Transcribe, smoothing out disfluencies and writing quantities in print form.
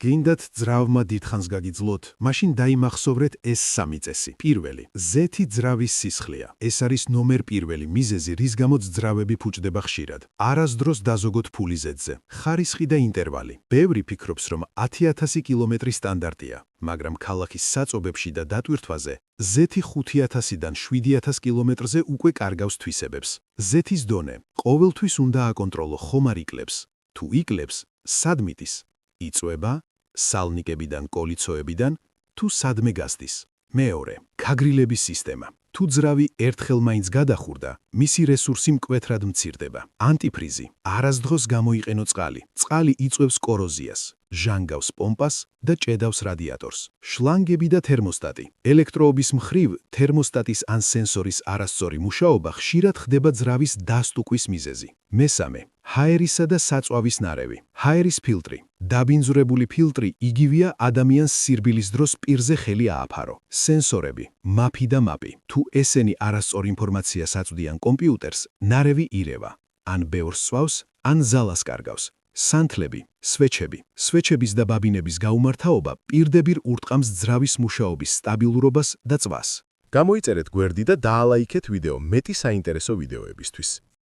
გინდათ ძრავმა დიდხანს გაგიძლოთ, მაშინ დაიმახსოვრეთ ეს სამი წესი. პირველი, ზეთი ძრავის სისხლია. ეს არის ნომერ პირველი მიზეზი, რის გამოც ძრავები ფუჭდება ხშირად. არასდროს დაზოგოთ ფული ზეთზე. ხარისხი და ინტერვალი. ბევრი ფიქრობს, რომ 10,000 კილომეტრი სტანდარტია, მაგრამ ქალაქის საწობებში და დატვირთვაზე ზეთი 5,000-დან 7,000 კილომეტრზე უკვე კარგავს თვისებებს. ზეთის დონე ყოველთვის უნდა აკონტროლო, ხომ არ იკლებს. თუ იკლებს, სად მიტის? იწვება სალნიკებიდან, კოლიცოებიდან, თუ სადმე გასდის. მეორე, ქაგრილების სისტემა. თუ ძრავი ერთხელ მაინც გადახურდა, მისი რესურსი მკვეთრად მცირდება. ანტიფრიზი. არასდროს გამოიყენო წყალი. წყალი იწვევს კოროზიას, ჟანგავს პომპას და ჭედავს რადიატორს. შლანგები და თერმოსტატი. ელექტროობის მხრივ, თერმოსტატის ან სენსორის არასწორი მუშაობა ხშირად ხდება ძრავის დასტუკვის მიზეზი. მესამე, ჰაერისა და საწვავის ნარევი. ჰაერის ფილტრი. დაბინძურებული ფილტრი იგივეა ადამიანს სირბილის დროს პირზე ხელი ააფარო. სენსორები, მაფი და მაპი. თუ ესენი არასწორ ინფორმაციას აწვდიან კომპიუტერს, ნარევი ირევა. ან ბევრს სვავს, ან ზალას კარგავს. სანთლები, სვეჩები. სვეჩების და ბაბინების გაუმართავობა პირდებირ ურტყამს ძრავის მუშაობის სტაბილურობას და წვას. გამოიწერეთ გვერდი და დაალაიქეთ ვიდეო მეტი საინტერესო ვიდეოებისთვის.